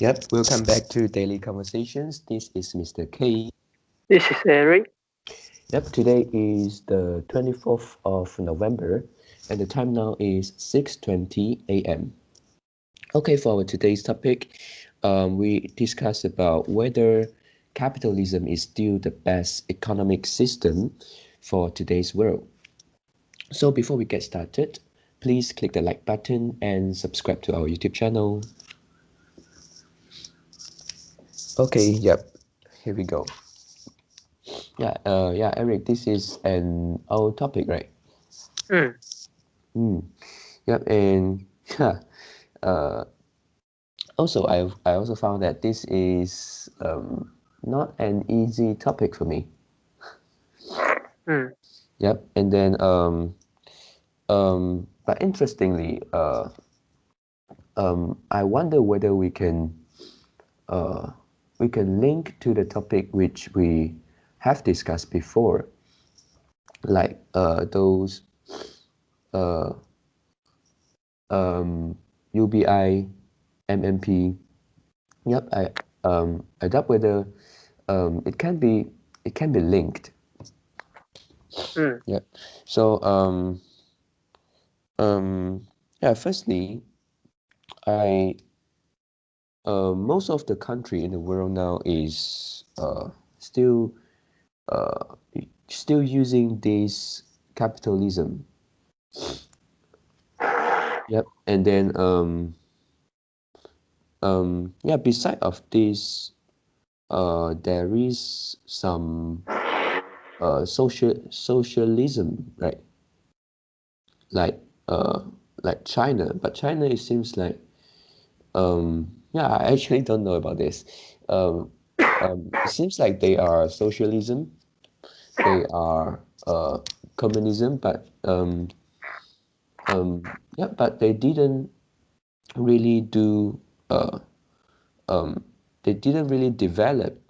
Yep, welcome back to Daily Conversations. This is Mr. K. This is Eric. Yep, today is the 24th of November and the time now is 6:20 a.m. Okay, for our today's topic, we discuss about whether capitalism is still the best economic system for today's world. So before we get started, please click the like button and subscribe to our YouTube channel. Okay, yep, here we go. Yeah, Eric, this is an old topic, right? Mm. Yep, and yeah, uh, also I also found that this is not an easy topic for me. Mm. Yep, and then but interestingly, I wonder whether we can link to the topic which we have discussed before, like those uh UBI, MMP. Yep, I doubt whether it can be linked. Mm. Yep. So yeah. Firstly, I most of the country in the world now is still uh still using this capitalism. Yep. And then yeah. Beside of this, there is some socialism, right? Like uh like China, but China it seems like yeah, I actually don't know about this. It seems like they are socialism, they are communism, but yeah, but really do uh um they didn't really develop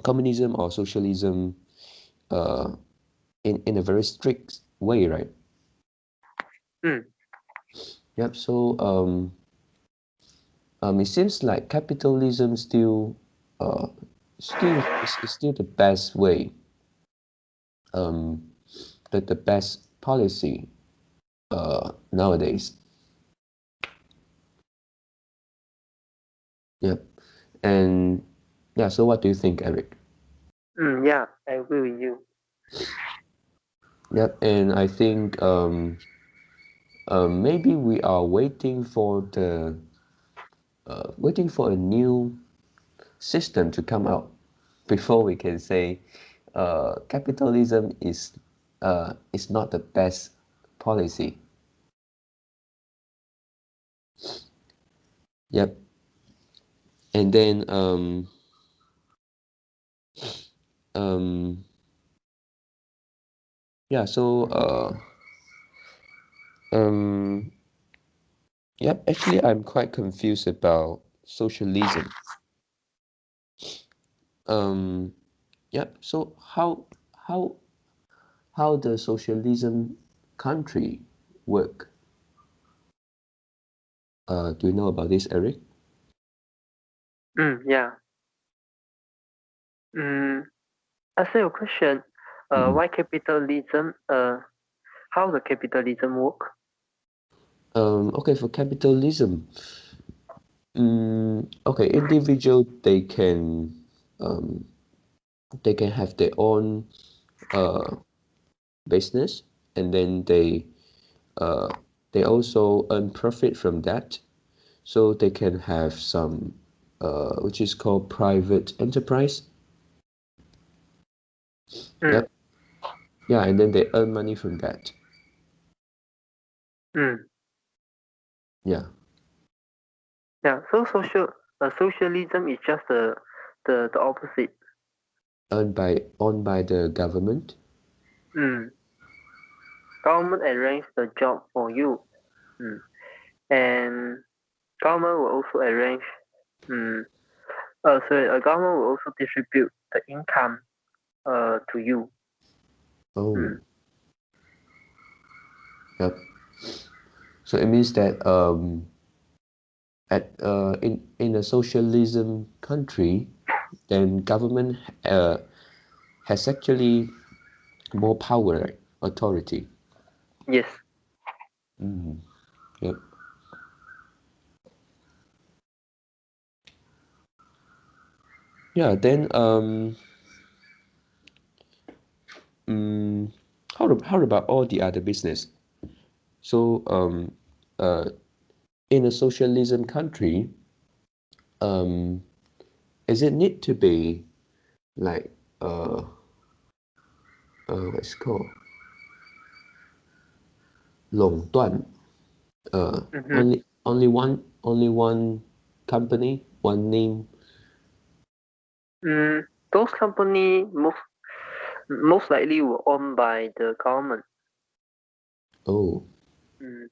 communism or socialism uh in a very strict way, right? Mm. Yep. So it seems like capitalism uh is still the best way, um the best policy nowadays. Yep. And yeah, so what do you think, Eric? Yeah, I agree with you. Yep. And I think maybe we are waiting for a new system to come out before we can say capitalism is not the best policy. Yep. And then um yeah, so um yep, actually I'm quite confused about socialism. Um yep, so how how does socialism country work? Do you know about this, Eric? Yeah. Mm. Answer your question. Mm-mm. Why capitalism? How the capitalism work? Okay, for capitalism, okay, individual um, they can have their own uh, business, and then uh, they also earn profit from that, so they can have some which is called private enterprise. Mm. Yep, yeah, and then they earn money from that. Mm. Yeah, Yeah. So socialism is just the opposite. owned by the government. Mm. Government arrange the job for you. Mm. And government will also arrange. Mm. A government will also distribute the income to you. Oh, Mm. yep. So it means that in a socialism country, then government has actually more power, authority. Yes. Mm, yep. Yeah. Then mm, how about all the other business? So uh, in a socialism country, um, is it need to be like what's it called 垄断? Mm-hmm. Only one company, one name. Those company most likely were owned by the government. Oh, Mm.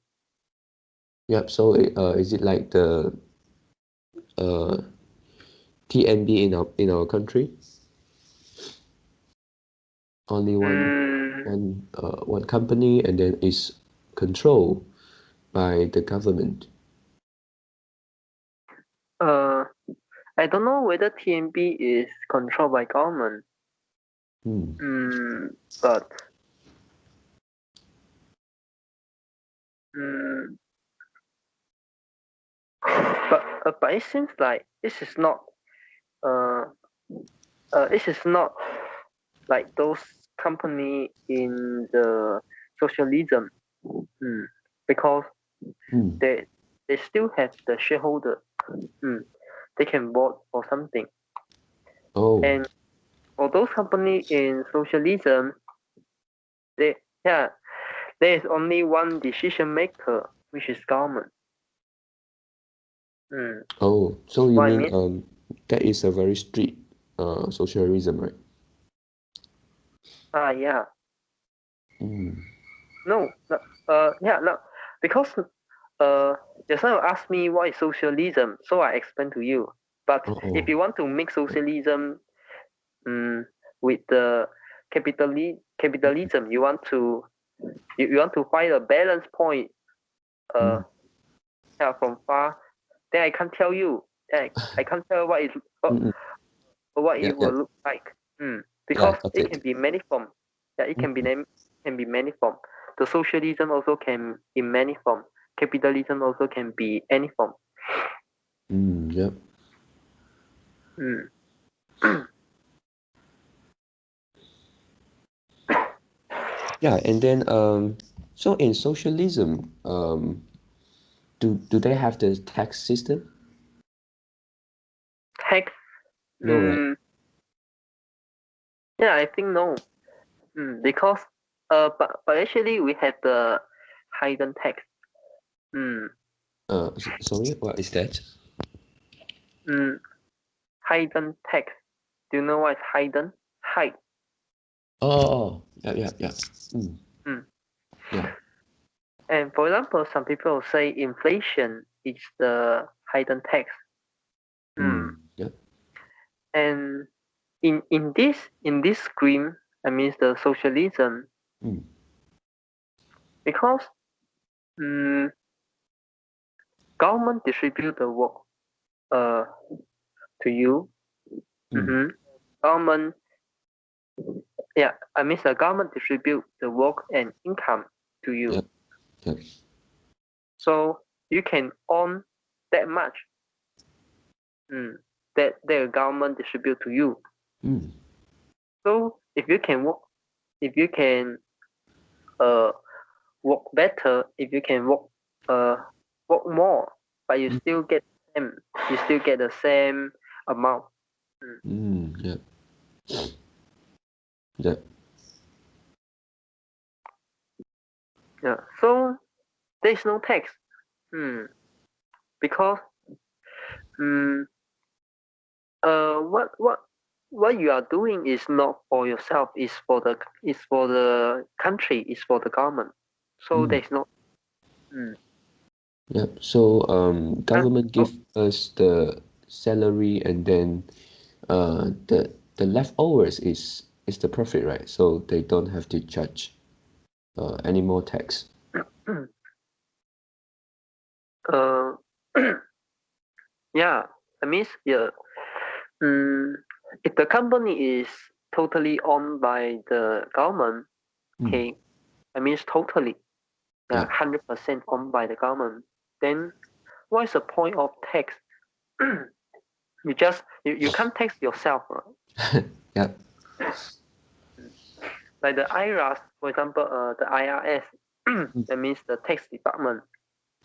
yep. So is it like the uh TNB in our country? Only Mm, one company, and then is controlled by the government. uh, I don't know whether TNB is controlled by government. Hmm. But mm, but it seems like uh this is not like those company in the socialism. Mm, because Hmm. they still have the shareholder. Mm, they can vote for something. Oh. And for those company in socialism, they yeah, there is only one decision maker, which is government. Mm, Oh. So you what I mean mean? that is a very strict socialism, right? Yeah, Hmm. no, no, yeah, no, because just now you asked me what is socialism, so I explained to you. But if Oh. you want to make socialism um, with the capitalism, you want to find a balance point. Uh, Hmm. yeah, from far, then I can't tell you. I can't tell Mm-mm. what Yeah. it Yeah. will look like. Yeah. Because Got it it. can be many form. Yeah, it can be Mm. can be many form. The socialism also can in many form. Capitalism also can be any form. Mm. Yep. Mm. Yeah. And then so in socialism, do they have the tax system? Tax. No, right? Mm, yeah, I think no. Because but actually we have the hidden tax. Mm, Sorry, what is that? mm, hidden tax. Do you know what is hidden? Hide. Oh, oh, oh. Yeah, yeah, yeah. Mm. Mm. Yeah. And for example, some people say inflation is the hidden tax. Mm. Mm. Yeah. And in this scheme, I mean the socialism, Mm. because mm, government distribute the work uh to you. Mm. Government, yeah, I mean the government distribute the work and income to you, Yep. Yep. so you can earn that much. Mm, that the government distribute to you. Mm. So if you can uh work better, if you can uh work more, but Mm. you still get the same amount. Mm, Mm. Yep. Yep. yeah. So there is no tax. Mm, because mm, what you are doing is not for yourself. It's for the country. It's for the government. So Mm. there's no. Mm, Yep. So and government so give us the salary, and then the leftovers is the profit, right? So they don't have to charge any more tax. uh Yeah, that means if the company is totally owned by the government, okay, that means totally, Yeah. 100% owned by the government, then what is the point of tax? You can't tax yourself, right? Yeah. Like the IRAS, for example, the IRS, that means the tax department.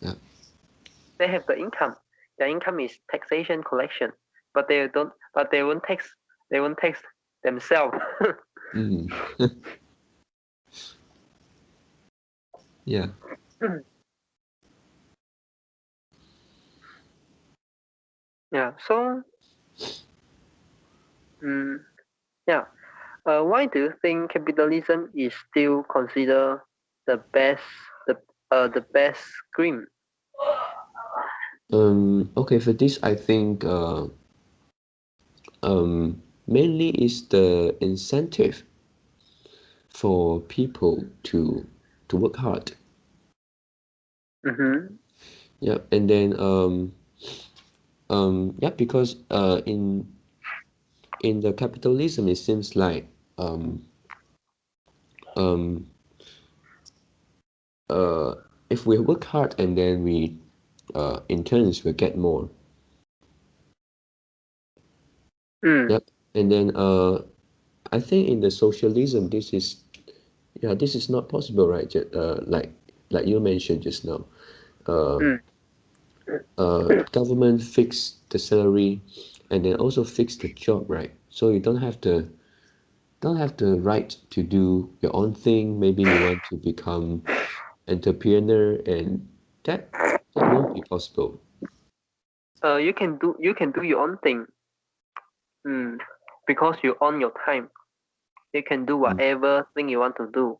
Yeah. They have the income. Their income is taxation collection, but they don't. But they won't tax. They won't tax themselves. Mm. Yeah. Yeah. So, yeah. Why do you think capitalism is still considered the best, the best scheme? Okay, for this, I think mainly is the incentive for people to work hard. Mm-hmm. Yeah, and then yeah, because in the capitalism, it seems like um um uh if we work hard and then we in turns will get more. Mm. Yep, and then I think in the socialism, this is not possible, right? Like you mentioned just now, uh, Mm. government fix the salary, and then also fix the job, right? So you don't have the right to do your own thing. Maybe you want to become entrepreneur, and that that won't be possible. You can do your own thing. Mm. Because you own your time. You can do Mm. whatever thing you want to do.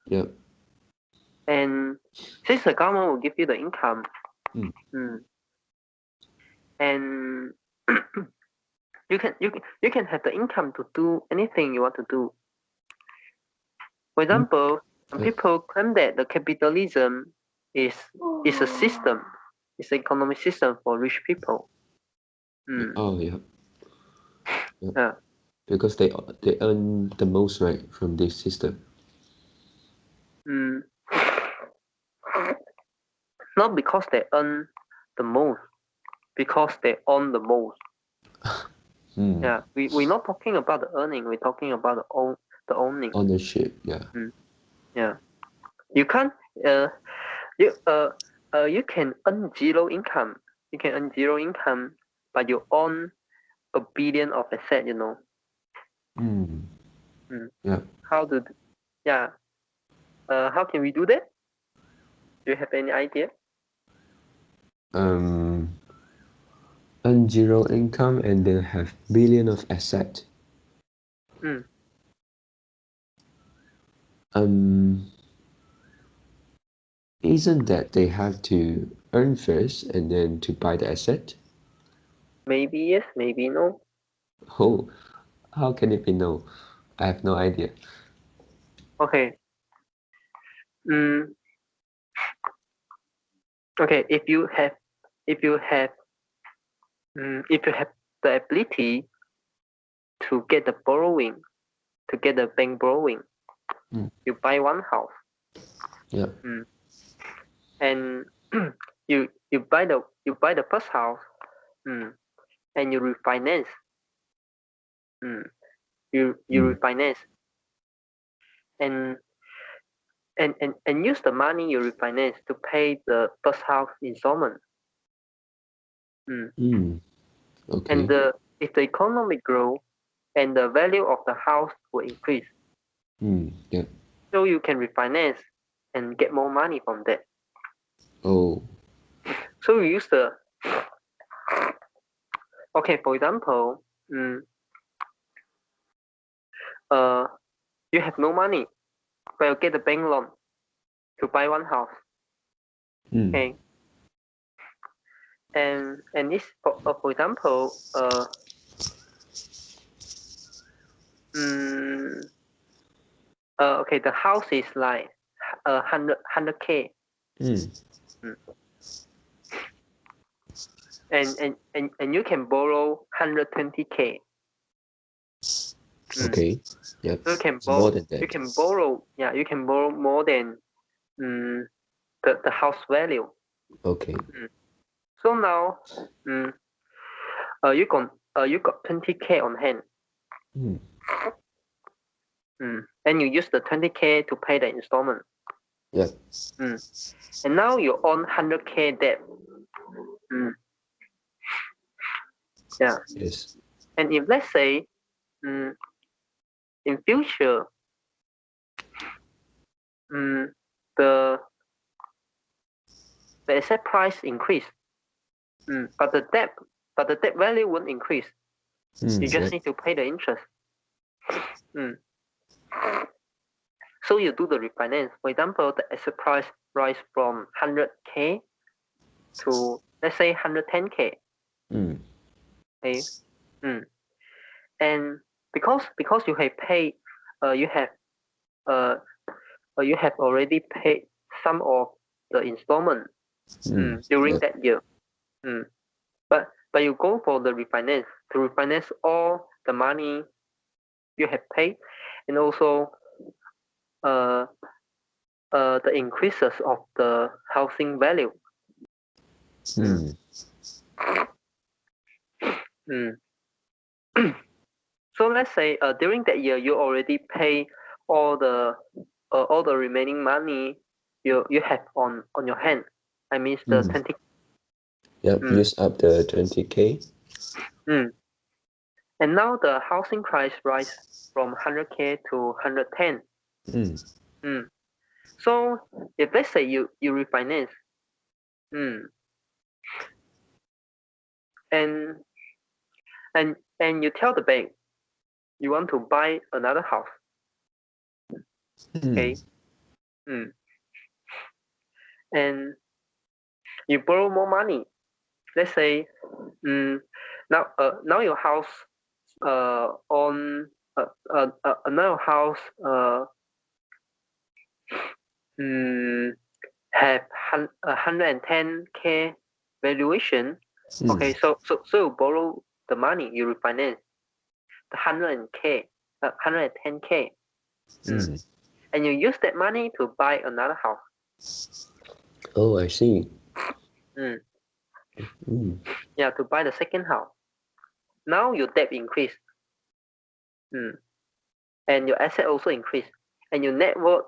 Yeah. And since the government will give you the income, Mm. mm, and you can have the income to do anything you want to do. For Mm. example, some Yeah. people claim that the capitalism is is a system, it's an economic system for rich people. Yeah. Mm, Oh, yeah. Yeah. yeah. Because they earn the most, right, from this system. Mm, not because they earn the most, because they own the most. Hmm. Yeah, we're not talking about the earning, we're talking about the owning. Ownership. Yeah. Mm, yeah. You can't uh you you can earn zero income. You can earn zero income, but you own a billion of asset. Hmm. Mm. Yeah. How do yeah? How can we do that? Do you have any idea? Um. Earn zero income and then have billion of asset. Mm. Um. Isn't that they have to earn first and then to buy the asset? Maybe yes, maybe no. Oh, how can it be no? I have no idea. Okay. Mm. Okay. If you have the ability to get the borrowing, to get the bank borrowing, Mm. you buy one house. Yeah. Mm. And you buy the first house. Mm. And you refinance. Mm. You Mm. refinance and and use the money you refinance to pay the first house installment. Mm. Mm. And Okay. if the economy grow and the value of the house will increase, Mm. Yeah. so you can refinance and get more money from that. Oh. So you use the okay. For example, uh, you have no money, but you get a bank loan to buy one house. Mm. Okay, and this for example, mm, okay, the house is like 100k. Mm. Mm. and you can borrow 120K. Okay. Yep. So It's more than that. you can borrow more than the house value. Okay. So now you got 20K on hand. Mm. And you use the 20K to pay the installment. Yep. And now you own 100K debt. Yeah. Yes. And if let's say in future the asset price increase, but the debt value won't increase. You just need to pay the interest. So you do the refinance. For example, the asset price rise from 100K to let's say 110K. Okay. And because you have paid, you have already paid some of the installment during that year. But you go for the refinance to refinance all the money you have paid, and also the increases of the housing value. So let's say during that year you already pay all the remaining money you have on your hand. I mean the 20. Yep. Use up the 20K. And now the housing price rise from 100K to 110. So if let's say you refinance, and you tell the bank you want to buy another house, okay, and you borrow more money. Let's say now your house on another house have 110K valuation. Okay, so you borrow the money, you refinance the 110K, and you use that money to buy another house. Oh, I see. Yeah, to buy the second house. Now your debt increase, and your asset also increase, and your net worth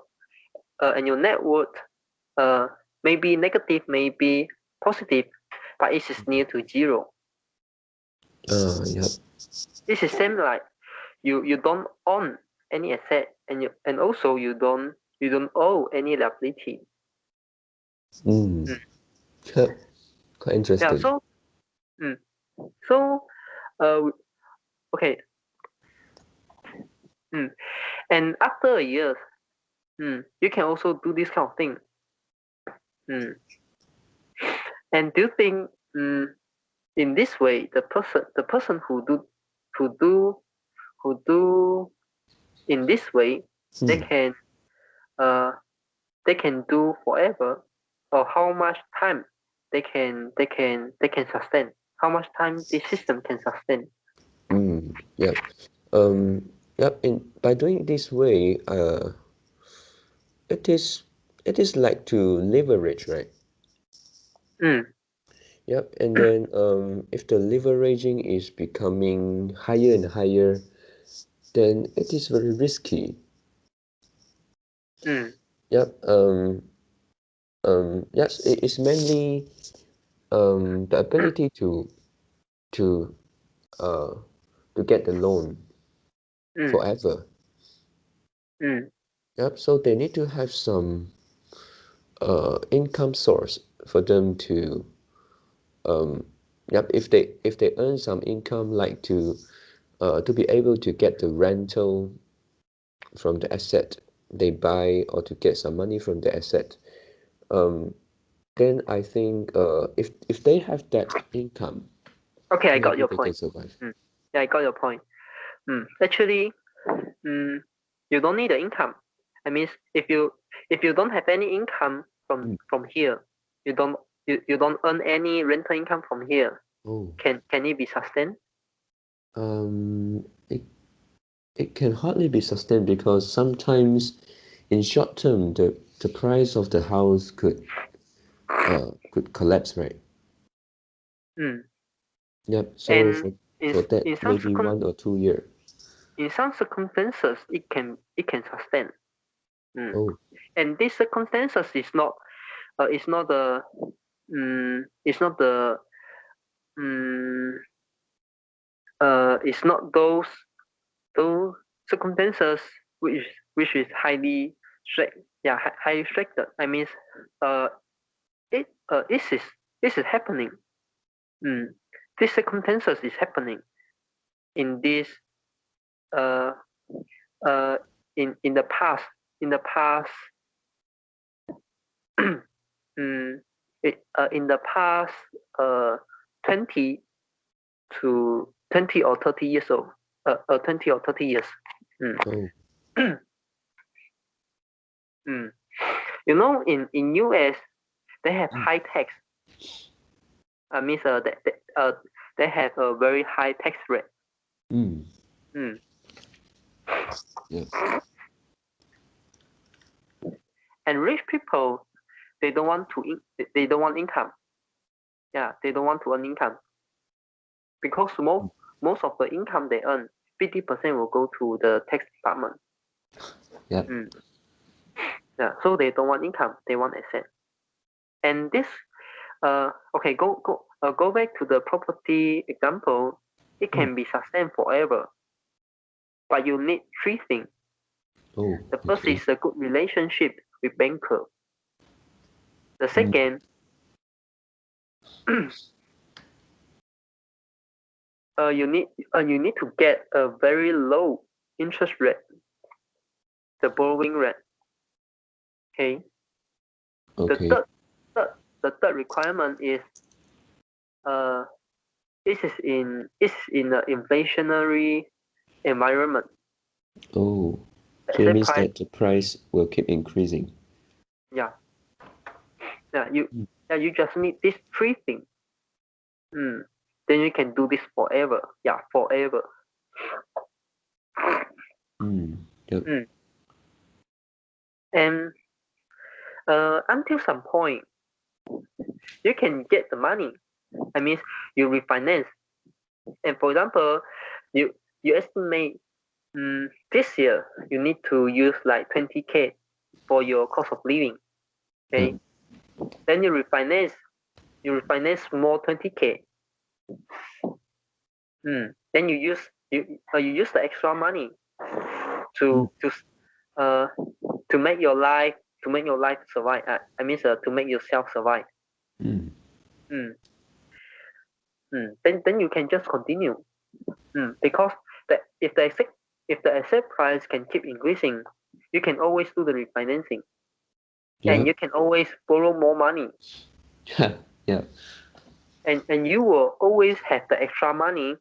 maybe negative, maybe positive, but it is near to zero. Yep. This is same like you don't own any asset, and also you don't owe any liability. Yep. Quite interesting. Yeah. Okay. And after a year, you can also do this kind of thing. And do you think in this way the person who do in this way they can do forever, or how much time they can sustain? How much time this system can sustain? Yep. Yep. By doing this way, it is like to leverage, right? Yep. And then if the leveraging is becoming higher and higher, then it is very risky. Yep. Yes, it is mainly the ability to get the loan forever. Yep. So they need to have some income source for them to if they earn some income, like to be able to get the rental from the asset they buy, or to get some money from the asset, then I think if they have that income, Okay, I got maybe your they point. can survive. Yeah, I got your point. Actually, you don't need the income. I mean, if you don't have any income from here, you don't earn any rental income from here. Oh. Can it be sustained? Um, it it can hardly be sustained because sometimes in short term the price of the house could collapse, right? Mm. Yep. So And for that in some maybe 1 or 2 year. circumstances it can sustain. Mm. Oh. And these circumstances is not the it's not the mm, it's not those circumstances which is highly highly restricted. I mean, uh, this is happening. Mm. These circumstances is happening in this uh uh in the past in the past mm, in the past uh 20 to 20 or 30 years old 20 or 30 years. Mm. Oh. Mm. You know, in US they have Mm. high tax. Means they have a very high tax rate. Mm. Mm. Yeah. And rich people, they don't want they don't want income. Yeah, they don't want to earn income because most of the income they earn, 50% will go to the tax department. Yep. Mm. Yeah, so they don't want income, they want asset. And this okay, go back to the property example. It Mm. can be sustained forever, but you need three things. Oh. The first Okay. is a good relationship with banker. The Mm. second, you need to get a very low interest rate, the borrowing rate. Okay. The Okay. third the third requirement is uh this is in an inflationary environment. Oh. The So it asset means price, that the price will keep increasing. yeah, yeah, Mm. you just need these three things. Mm. Then you can do this forever. Yeah, forever. Mm. Yep. Mm. And until some point, you can get the money. I mean, you refinance. And for example, you you estimate this year you need to use like 20K for your cost of living. Yep. Okay, then you refinance more 20K. Then you use the extra money Mm. to to uh to make your life survive. I mean to make yourself survive. Mm. Mm, then you can just continue. Because the if the asset price can keep increasing, you can always do the refinancing, and Yep. you can always borrow more money, Yep. and you will always have the extra money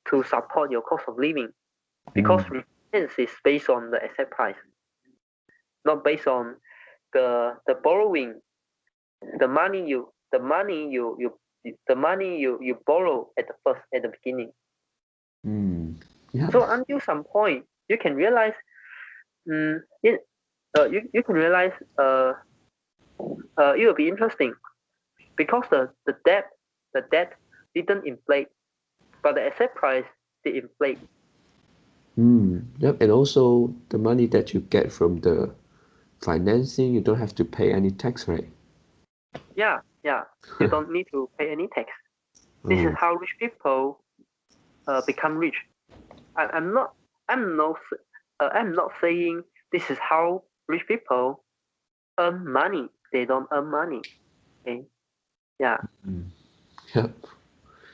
to support your cost of living, because Mm. refinance is based on the asset price, not based on the borrowing, the money you borrow at the beginning. Mm. Yep. So until some point, you can realize, it, you can realize, it will be interesting because the debt didn't inflate, but the asset price did inflate. Mm. Yep. And also the money that you get from the financing, you don't have to pay any tax, right? Yeah, yeah. You don't need to pay any tax. This is Oh. how rich people become rich. I'm not. I'm not. I'm not saying this is how rich people earn money. They don't earn money. Okay. Yeah. Mm. Yep.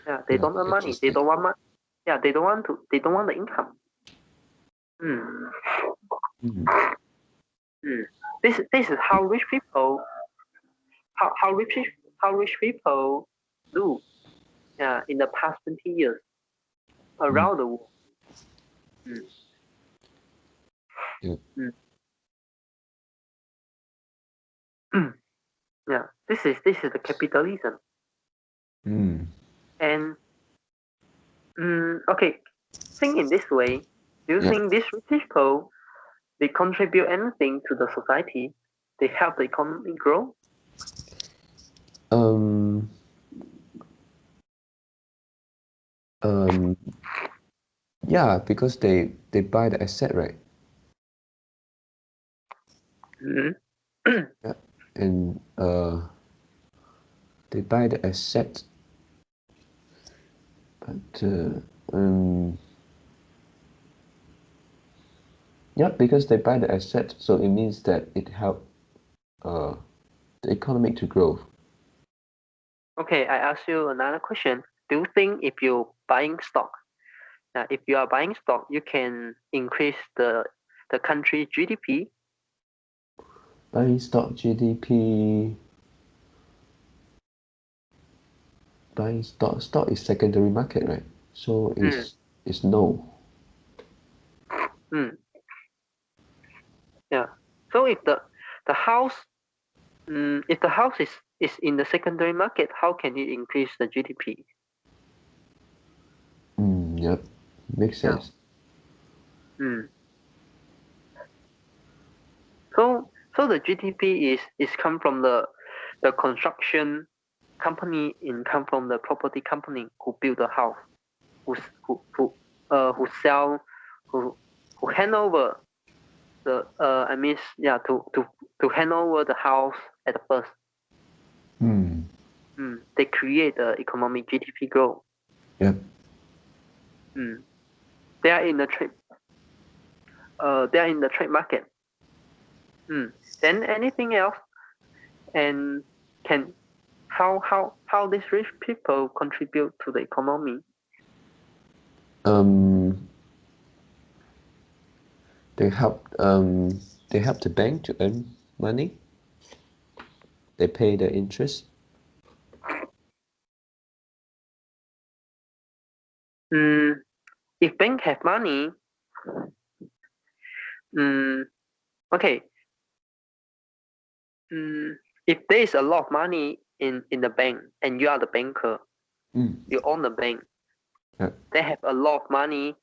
Yeah. They Yeah. don't earn money. They Interesting. don't want money. Yeah. They don't want to. They don't want the income. Mm. Mm. Mm. This is how rich people how rich how rich people do. Yeah. In the past 20 years Mm. around the world. Mm. Yep. Mm. Yeah. This is the capitalism. Mm. And okay, think in this way. Do you Yeah. think these rich people they contribute anything to the society? They help the economy grow? Um. Um. Yeah, because they buy the asset, right? Mm-hmm. Yeah. And they buy the asset, but yeah, because they buy the asset, so it means that it help uh the economy to grow. Okay, I ask you another question. Do you think if you're buying stock, if you are buying stock, you can increase the country GDP? Buying stock GDP, buying stock is secondary market, right? So Mm, is no. mm, yeah. So the house, if the house is in the secondary market, how can it increase the GDP? Yep, makes Yeah. sense. Mm. So the GDP is come from the construction company, in come from the property company who build the house, who sell, who who hand over the I mean yeah to hand over the house at the first. Hmm. They create the economic GDP growth. Yep. Mm. They are in the trade. They are in the trade market. Then anything else, and can how these rich people contribute to the economy? Um, they help they help the bank to earn money. They pay the interest. Mm, if bank have money, mm, okay. Mm, if there is a lot of money in the bank and you are the banker, Mm. you own the bank, Yep. they have a lot of money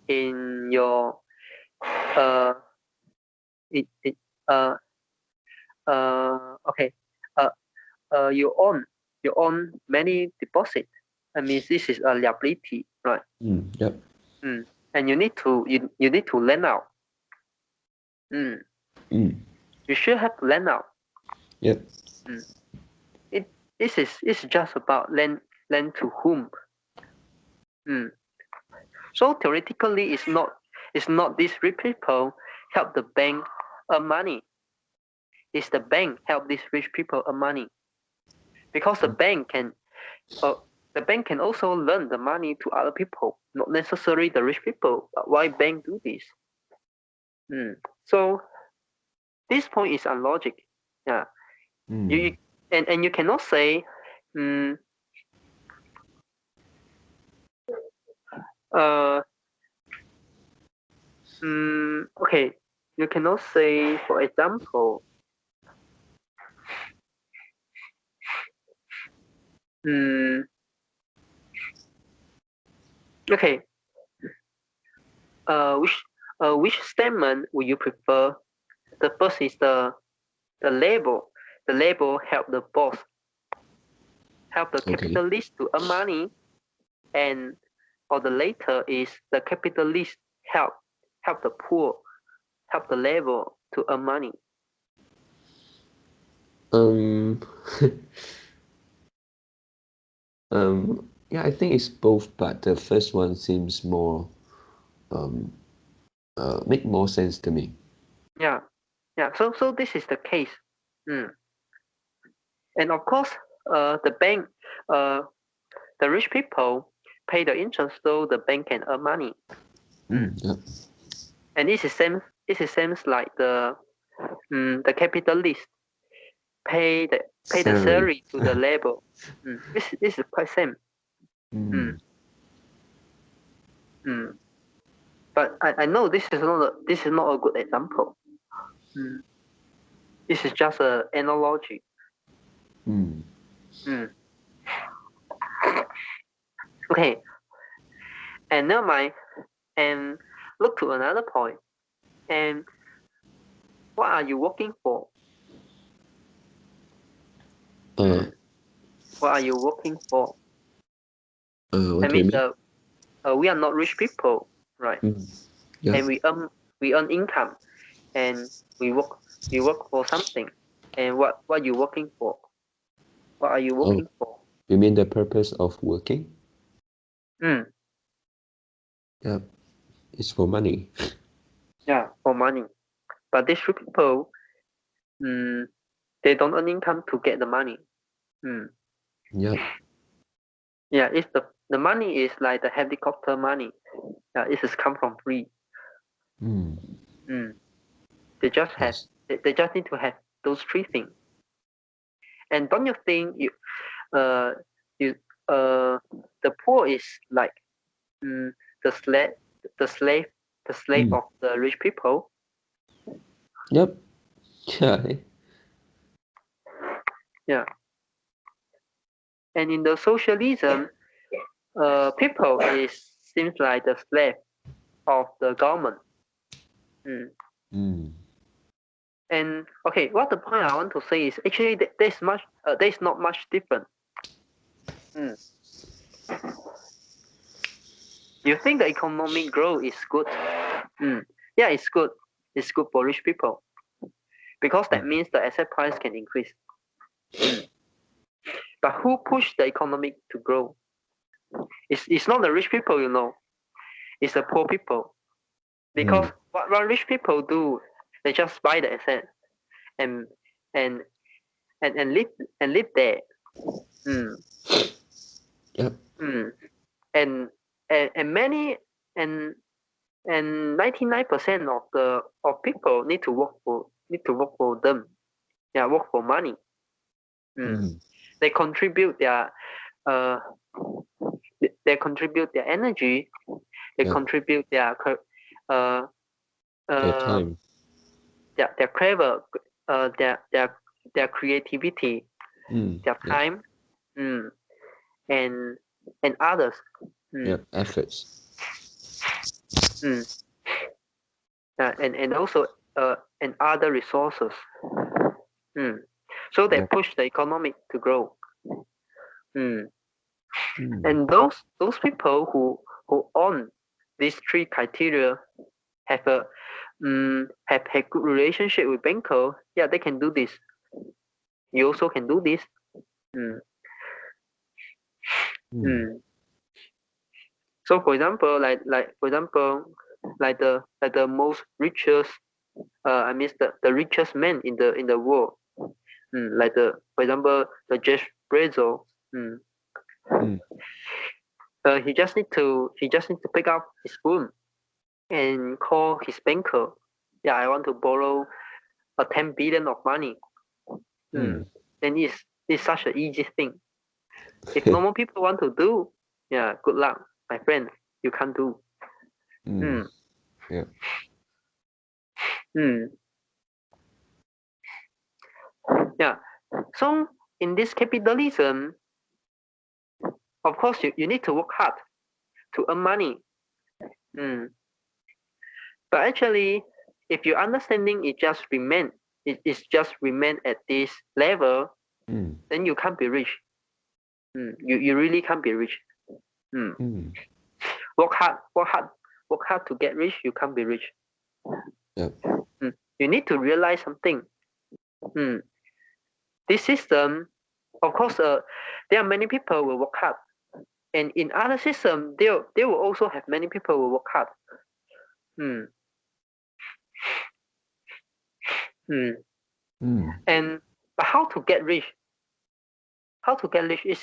in your uh it uh okay uh you own many deposit. I mean this is a liability, right? Yep. And you need to lend out. Mm, Mm. you should have to lend out. Yep. Mm. It this is it's just about lend to whom. Mm. So theoretically, it's not these rich people help the bank earn money. It's the bank help these rich people earn money because uh, the bank can also lend the money to other people, not necessarily the rich people. But why bank do this? So this point is unlogic. Yeah, you Mm. and you cannot say, mm, uh, okay, you cannot say, for example, mm, okay, which which statement would you prefer? The first is the label. The label help the boss, help the Okay. capitalist to earn money, and or the later is the capitalist help the poor, help the label to earn money. Um. Yeah, I think it's both, but the first one seems more um make more sense to me. Yeah, yeah. So this is the case. Mm. And of course, the bank, uh, the rich people pay the interest so the bank can earn money. Mm. Yep. And this is same. This is same like the capitalist pay the pay the Salary. salary to the labor. This is quite same. Mm, Mm. mm. But I know this is not a good example. Mm. This is just an analogy. Mm. Mm. Okay, and never mind. And look to another point. And what are you working for? Uh, What are you working for? what That do you means mean? we are not rich people, right? Yeah. And we earn income, and we work for something. And what you working for? What are you Oh, working for? you mean the purpose of working? Mm, Yeah, it's for money. yeah, for money. But these rich people, mm, they don't earn income to get the money. Mm. Yeah. Yeah, it's the money is like the helicopter money. Yeah, it has come from free. Mm. Mm. They just have Yes. they just need to have those three things. And don't you think uh you the poor is like mm, the slave the slave the slave Mm. of the rich people? Yep. Yeah. Yeah. And in the socialism, people is seems like the slave of the government. Mm. Mm. And okay, what the point I want to say is actually there's not much different. Mm. You think the economic growth is good? Mm. Yeah, it's good. It's good for rich people because that means the asset price can increase. Mm. But who pushed the economy to grow? It's not the rich people, it's the poor people. Because Mm. what rich people do, they just buy the asset and and and live there. Mm. Yep. Mm. And, and many and 99% of people need to work for them. Yeah, work for money. Mm. Mm. They contribute uh they contribute their energy. They Yep. contribute uh Their uh time. their clever their creativity, their Yep. time, mm, and others. Mm, Yep. Efforts. mm, and also and other resources. Mm. So they Yep. push the economy to grow. Mm. Mm. And those people who own these three criteria have have a good relationship with banker. Yeah, they can do this. You also can do this. Mm. Mm. Mm. So for example, like the most richest I mean the richest man in the world. Like for example the Jeff Bezos. Mm. Mm. He just need to pick up his phone and call his banker. Yeah, I want to borrow a 10 billion of money. Mm. And it's such an easy thing. If normal people want to do, yeah, good luck, my friend. You can't do. Mm. Mm, Yep. mm, yeah. So in this capitalism, of course, you need to work hard to earn money. Mm. But actually, if your understanding it just remain at this level, Mm. then you can't be rich. You really can't be rich. Mm. Mm. Work hard, work hard, work hard to get rich. You can't be rich. Yep. You need to realize something. Mm. This system, of course, there are many people who will work hard, and in other system, there will also have many people who will work hard. Mm. Mm. Mm. And but how to get rich? How to get rich is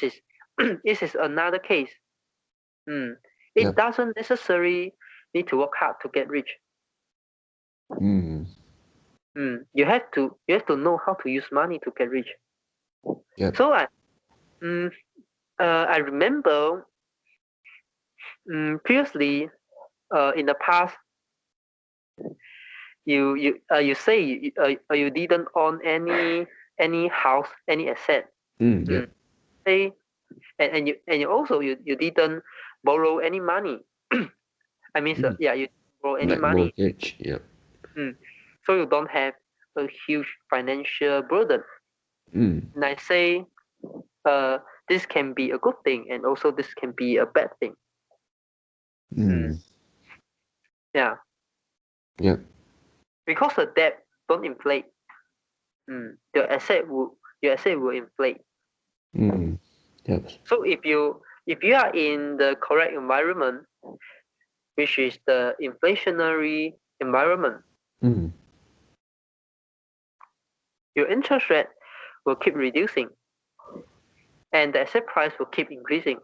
this is another case. Mm. It Yep. doesn't necessarily need to work hard to get rich. Mm. You have to know how to use money to get rich. Yep. So mm, I remember previously in the past you say you didn't own any house, any asset. Mm. Mm. Yep. Say, and you also you didn't borrow any money. I mean, you borrow any Like money. mortgage, yeah. So you don't have a huge financial burden. And I say, this can be a good thing, and also this can be a bad thing. Yeah. Yeah. Because the debt don't inflate. Your asset will inflate. Yep. So if you are in the correct environment, which is the inflationary environment, your interest rate will keep reducing and the asset price will keep increasing.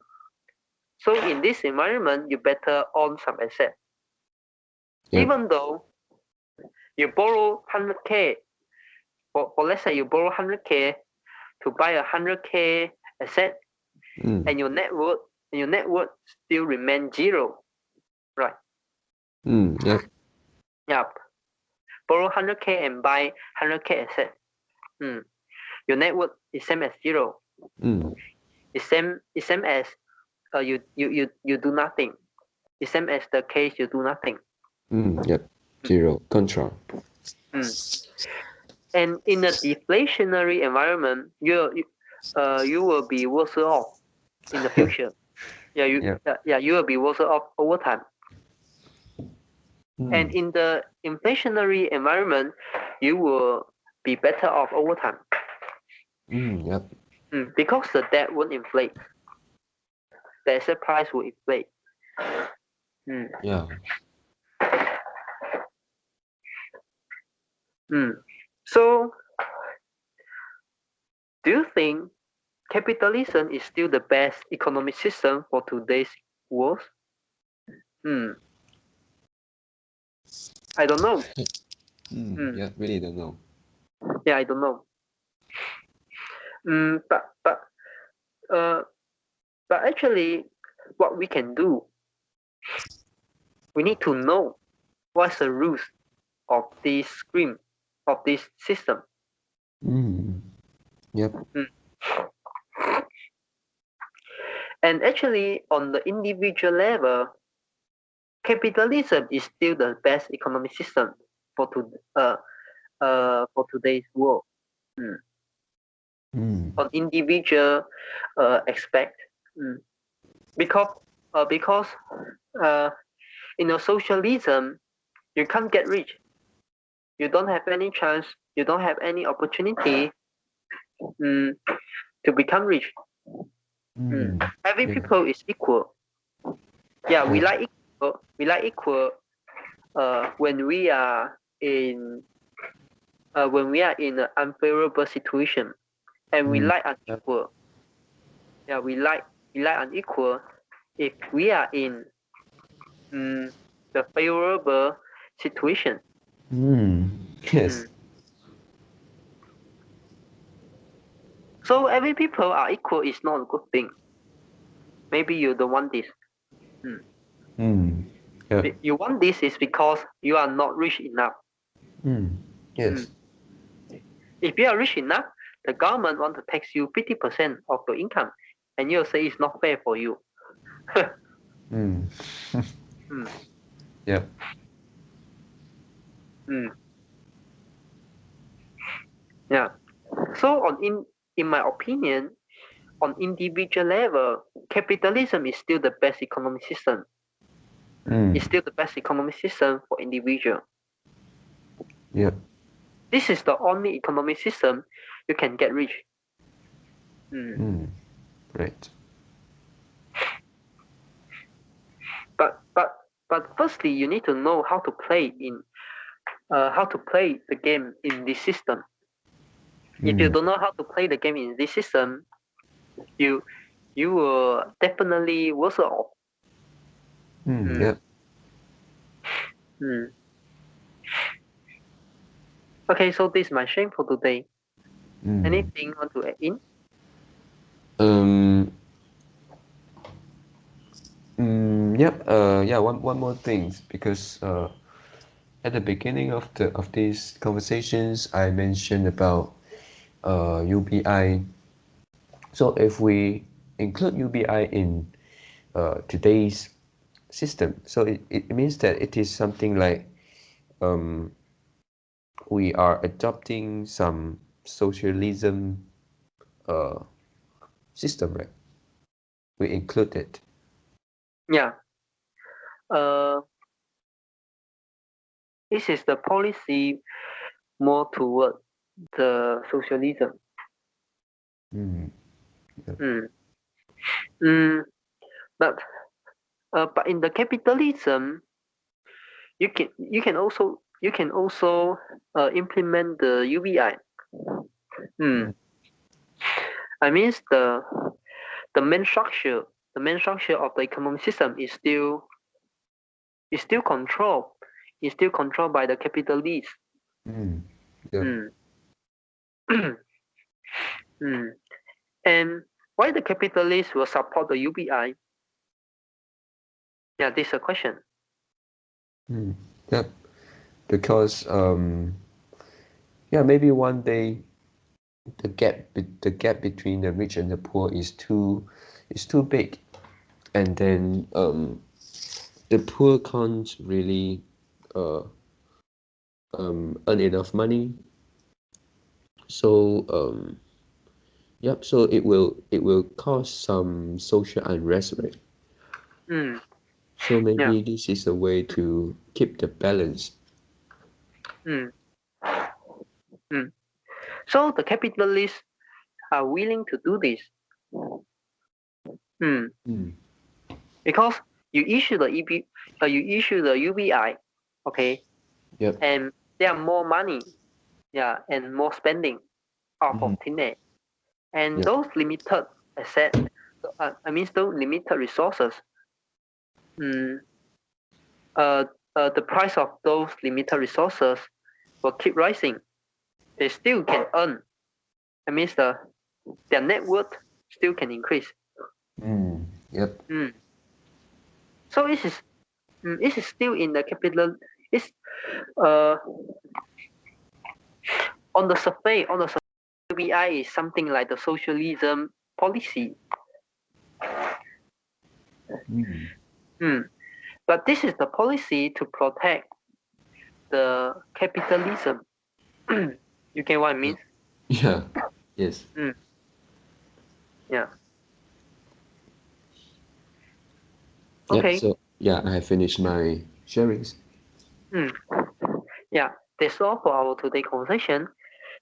So in this environment, you better own some asset. Yep. Even though you borrow 100K, for let's say you borrow 100K to buy a 100K asset, and your net worth still remain zero, right? Yep. Yeah. Borrow 100K and buy 100K asset. Your net worth is same as zero. It's same as you do nothing. It's same as the case you do nothing. Yep. Zero control. And in a deflationary environment, you will be worse off in the future. You will be worse off over time. And in the inflationary environment, you will be better off over time. Yep. Because the debt won't inflate, the asset price will inflate. Yeah. So, do you think capitalism is still the best economic system for today's world? I don't know. Yeah, really don't know. Yeah, I don't know. But actually, what we can do, we need to know what's the rules of this scheme, of this system. Yep. And actually, on the individual level, capitalism is still the best economic system for today's world. On individual aspect, because in a socialism, you can't get rich. You don't have any chance. You don't have any opportunity to become rich. Every people is equal. Yeah, we like equal. We like equal when we are in an unfavorable situation, and we like unequal. Yeah, we like unequal if we are in the favorable situation. Yes. So every people are equal is not a good thing. Maybe you don't want this. Yeah. You want this is because you are not rich enough. Yes. If you are rich enough, the government want to tax you 50% of your income, and you'll say it's not fair for you. Yep. Yeah. So in my opinion, on individual level, capitalism is still the best economic system. It's still the best economic system for individual. Yep. This is the only economic system you can get rich. Right. But firstly, you need to know how to play the game in this system. If you don't know how to play the game in this system, you will definitely worse off. Yep. Okay, so this is my shame for today. Anything you want to add in? Yep. Yeah. One more thing, because at the beginning of these conversations, I mentioned about UBI. So if we include UBI in today's system. So it means that it is something like we are adopting some socialism system, right? We include it. Yeah. This is the policy more toward the socialism. Mm. Yeah. Mm. Mm. But in the capitalism, you can also implement the UBI. Mm. I mean the main structure of the economic system is still controlled by the capitalists. Mm. Yeah. Mm. mm. And why the capitalists will support the UBI? Yeah, this is a question. Mm. Yeah. Because yeah, maybe one day the gap between the rich and the poor is too big, and then the poor can't really uh earn enough money. So yep, so it will cause some social unrest, right? Mm. So Yeah. maybe this is a way to keep the balance. Mm. Mm. So the capitalists are willing to do this. Mm. Mm. Because you issue the UBI, okay, Yep. and there are more money, yeah, and more spending off of Mm. thin air, and Yep. those limited asset, I mean those limited resources, mm, uh, the price of those limited resources will keep rising. They still can earn. I mean their net worth still can increase. Mm. Yep. Mm. So this is still in the capital. It's uh on the surface, UBI is something like the socialism policy. Mm. Mm. But this is the policy to protect the capitalism. You get what I Yeah. mean? Yeah. Yes. Mm. Yeah. Yep. Okay. So yeah, I have finished my sharings. Mm. Yeah. That's all for our today conversation.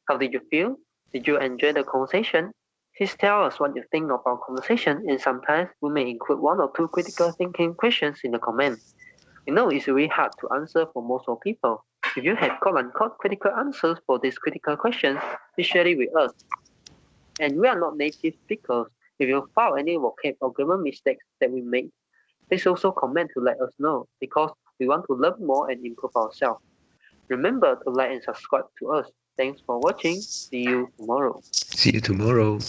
How did you feel? Did you enjoy the conversation? Please tell us what you think of our conversation, and sometimes we may include one or two critical thinking questions in the comments. We know it's really hard to answer for most of people. If you have quote-unquote critical answers for these critical questions, please share it with us. And we are not native speakers. If you found any vocab or grammar mistakes that we made, please also comment to let us know because we want to learn more and improve ourselves. Remember to like and subscribe to us. Thanks for watching. See you tomorrow. See you tomorrow.